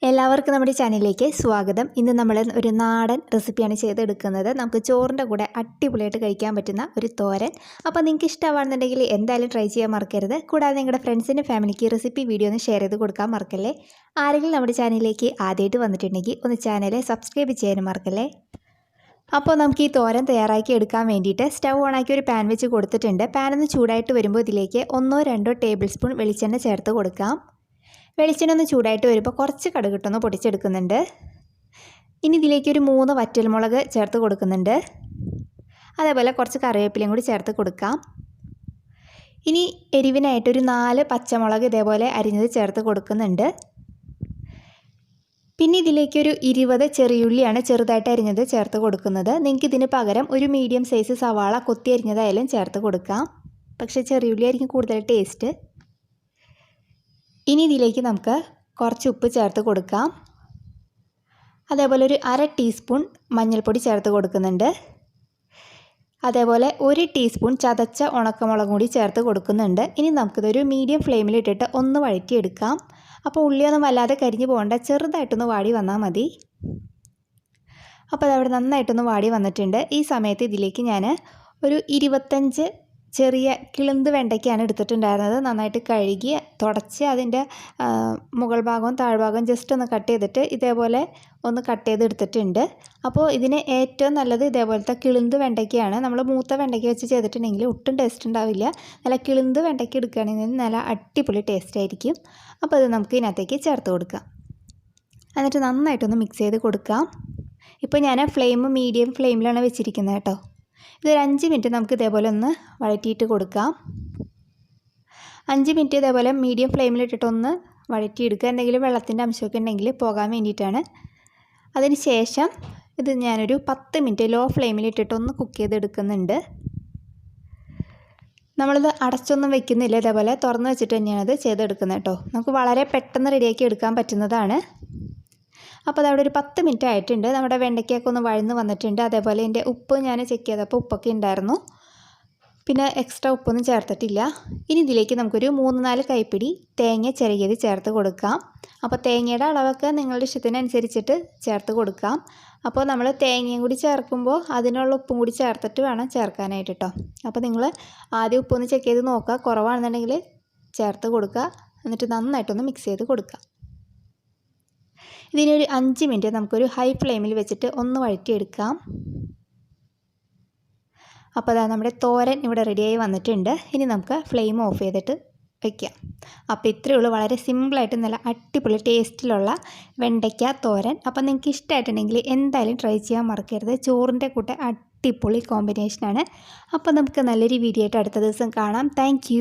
എല്ലാവർക്കും നമ്മുടെ ചാനലിലേക്ക് സ്വാഗതം. ഇന്ന് നമ്മൾ ഒരു നാടൻ റെസിപ്പിയാണ് ചെയ്തെടുക്കുന്നത്. നമുക്ക് ചോറിൻ്റെ കൂടെ അടിപൊളിയായിട്ട് കഴിക്കാൻ പറ്റുന്ന ഒരു തോരൻ. അപ്പോൾ നിങ്ങൾക്ക് ഇഷ്ടമാണെന്നുണ്ടെങ്കിൽ എന്തായാലും ട്രൈ ചെയ്യാൻ മറക്കരുത്. കൂടാതെ നിങ്ങളുടെ ഫ്രണ്ട്സിൻ്റെ ഫാമിലിക്ക് റെസിപ്പി വീഡിയോ ഒന്ന് ഷെയർ ചെയ്ത് കൊടുക്കാൻ മറക്കല്ലേ. ആരെങ്കിലും നമ്മുടെ ചാനലിലേക്ക് ആദ്യമായിട്ട് വന്നിട്ടുണ്ടെങ്കിൽ ഒന്ന് ചാനൽ സബ്സ്ക്രൈബ് ചെയ്യാനും മറക്കല്ലേ. അപ്പോൾ നമുക്ക് ഈ തോരൻ തയ്യാറാക്കി എടുക്കാൻ വേണ്ടിയിട്ട് സ്റ്റൗ ഓണാക്കി ഒരു പാൻ വെച്ച് കൊടുത്തിട്ടുണ്ട്. പാനൊന്ന് ചൂടായിട്ട് വരുമ്പോൾ ഇതിലേക്ക് 1-2 ടേബിൾ സ്പൂൺ വെളിച്ചെണ്ണ ചേർത്ത് കൊടുക്കാം. വെളിച്ചെണ്ണ ഒന്ന് ചൂടായിട്ട് വരുമ്പോൾ കുറച്ച് കടുകിട്ടൊന്ന് പൊടിച്ചെടുക്കുന്നുണ്ട്. ഇനി ഇതിലേക്ക് ഒരു 3 വറ്റൽമുളക് ചേർത്ത് കൊടുക്കുന്നുണ്ട്. അതേപോലെ കുറച്ച് കറിവേപ്പിലയും കൂടി ചേർത്ത് കൊടുക്കാം. ഇനി എരിവിനായിട്ടൊരു 4 പച്ചമുളക് ഇതേപോലെ അരിഞ്ഞത് ചേർത്ത് കൊടുക്കുന്നുണ്ട്. പിന്നെ ഇതിലേക്കൊരു 20 ചെറിയുള്ളിയാണ് ചെറുതായിട്ട് അരിഞ്ഞത് ചേർത്ത് കൊടുക്കുന്നത്. നിങ്ങൾക്ക് ഇതിന് പകരം ഒരു മീഡിയം സൈസ് സവാള കൊത്തി അരിഞ്ഞതായാലും ചേർത്ത് കൊടുക്കാം. പക്ഷേ ചെറിയുള്ളി ആയിരിക്കും കൂടുതൽ ടേസ്റ്റ്. ഇനി ഇതിലേക്ക് നമുക്ക് കുറച്ച് ഉപ്പ് ചേർത്ത് കൊടുക്കാം. അതേപോലെ ഒരു 1/2 ടീസ്പൂൺ മഞ്ഞൾപ്പൊടി ചേർത്ത് കൊടുക്കുന്നുണ്ട്. അതേപോലെ 1 ടീസ്പൂൺ ചതച്ച ഉണക്കമുളകും കൂടി ചേർത്ത് കൊടുക്കുന്നുണ്ട്. ഇനി നമുക്കിതൊരു മീഡിയം ഫ്ലെയിമിലിട്ടിട്ട് ഒന്ന് വഴറ്റിയെടുക്കാം. അപ്പോൾ ഉള്ളിയൊന്നും വല്ലാതെ കരിഞ്ഞു പോകേണ്ട, ചെറുതായിട്ടൊന്ന് വാടി വന്നാൽ മതി. അപ്പോൾ അതവിടെ നന്നായിട്ടൊന്ന് വാടി വന്നിട്ടുണ്ട്. ഈ സമയത്ത് ഇതിലേക്ക് ഞാൻ ഒരു 25 ചെറിയ കിളുന്ത് വെണ്ടയ്ക്കാണ് എടുത്തിട്ടുണ്ടായിരുന്നത്. നന്നായിട്ട് കഴുകി തുടച്ച് അതിൻ്റെ മുകൾ ഭാഗവും താഴ്ഭാഗവും ജസ്റ്റ് ഒന്ന് കട്ട് ചെയ്തിട്ട് ഇതേപോലെ ഒന്ന് കട്ട് ചെയ്തെടുത്തിട്ടുണ്ട്. അപ്പോൾ ഇതിന് ഏറ്റവും നല്ലത് ഇതേപോലത്തെ കിളുന്ത് വെണ്ടയ്ക്കയാണ്. നമ്മൾ മൂത്ത വെണ്ടയ്ക്ക വെച്ച് ചെയ്തിട്ടുണ്ടെങ്കിൽ ഒട്ടും ടേസ്റ്റ് ഉണ്ടാവില്ല. നല്ല കിളുന്ത് വെണ്ടയ്ക്ക എടുക്കുകയാണെങ്കിൽ നല്ല അടിപൊളി ടേസ്റ്റ് ആയിരിക്കും. അപ്പോൾ അത് നമുക്ക് ഇതിനകത്തേക്ക് ചേർത്ത് കൊടുക്കാം. എന്നിട്ട് നന്നായിട്ടൊന്ന് മിക്സ് ചെയ്ത് കൊടുക്കാം. ഇപ്പോൾ ഞാൻ ഫ്ലെയിം മീഡിയം ഫ്ലെയിമിലാണ് വെച്ചിരിക്കുന്നത് കേട്ടോ. ഇതൊരു 5 മിനിറ്റ് നമുക്ക് ഇതേപോലെ ഒന്ന് വഴറ്റിയിട്ട് കൊടുക്കാം. 5 മിനിറ്റ് ഇതേപോലെ മീഡിയം ഫ്ലെയിമിലിട്ടിട്ടൊന്ന് വഴറ്റിയെടുക്കുക. എന്തെങ്കിലും വെള്ളത്തിൻ്റെ അംശമൊക്കെ ഉണ്ടെങ്കിൽ പോകാൻ വേണ്ടിയിട്ടാണ്. അതിന് ശേഷം ഇത് ഞാനൊരു 10 മിനിറ്റ് ലോ ഫ്ലെയിമിലിട്ടിട്ടൊന്ന് കുക്ക് ചെയ്തെടുക്കുന്നുണ്ട്. നമ്മളിത് അടച്ചൊന്നും വെക്കുന്നില്ല, ഇതേപോലെ തുറന്ന് വെച്ചിട്ട് തന്നെയാണ് ഇത് ചെയ്തെടുക്കുന്നത് കേട്ടോ. നമുക്ക് വളരെ പെട്ടെന്ന് റെഡിയാക്കി എടുക്കാൻ പറ്റുന്നതാണ്. അപ്പോൾ അതവിടെ ഒരു 10 മിനിറ്റ് ആയിട്ടുണ്ട്. നമ്മുടെ വെണ്ടയ്ക്കൊക്കെ ഒന്ന് വഴന്ന് വന്നിട്ടുണ്ട്. അതേപോലെ എൻ്റെ ഉപ്പ് ഞാൻ ചെക്ക് ചെയ്തപ്പോൾ ഉപ്പൊക്കെ ഉണ്ടായിരുന്നു. പിന്നെ എക്സ്ട്രാ ഉപ്പൊന്നും ചേർത്തിട്ടില്ല. ഇനി ഇതിലേക്ക് നമുക്കൊരു 3-4 കൈപ്പിടി തേങ്ങ ചിരകിയത് ചേർത്ത് കൊടുക്കാം. അപ്പോൾ തേങ്ങയുടെ അളവൊക്കെ നിങ്ങളുടെ ഇഷ്ടത്തിനനുസരിച്ചിട്ട് ചേർത്ത് കൊടുക്കാം. അപ്പോൾ നമ്മൾ തേങ്ങയും കൂടി ചേർക്കുമ്പോൾ അതിനുള്ള ഉപ്പും കൂടി ചേർത്തിട്ട് വേണം ചേർക്കാനായിട്ട് കേട്ടോ. അപ്പോൾ നിങ്ങൾ ആദ്യം ഉപ്പൊന്ന് ചെക്ക് ചെയ്ത് നോക്കുക. കുറവാണെന്നുണ്ടെങ്കിൽ ചേർത്ത് കൊടുക്കുക. എന്നിട്ട് നന്നായിട്ടൊന്ന് മിക്സ് ചെയ്ത് കൊടുക്കുക. ഇതിനൊരു 5 മിനിറ്റ് നമുക്കൊരു ഹൈ ഫ്ലെയിമിൽ വെച്ചിട്ട് ഒന്ന് വഴറ്റിയെടുക്കാം. അപ്പോൾ അതാ നമ്മുടെ തോരൻ ഇവിടെ റെഡിയായി വന്നിട്ടുണ്ട്. ഇനി നമുക്ക് ഫ്ലെയിം ഓഫ് ചെയ്തിട്ട് വയ്ക്കാം. അപ്പോൾ ഇത്രയേ ഉള്ളൂ, വളരെ സിമ്പിളായിട്ട് നല്ല അടിപൊളി ടേസ്റ്റിലുള്ള വെണ്ടയ്ക്ക തോരൻ. അപ്പോൾ നിങ്ങൾക്ക് ഇഷ്ടമായിട്ടുണ്ടെങ്കിൽ എന്തായാലും ട്രൈ ചെയ്യാൻ മറക്കരുത്. ചോറിൻ്റെ കൂടെ അടിപൊളി കോമ്പിനേഷനാണ്. അപ്പോൾ നമുക്ക് നല്ലൊരു വീഡിയോ ആയിട്ട് അടുത്ത ദിവസം കാണാം. താങ്ക്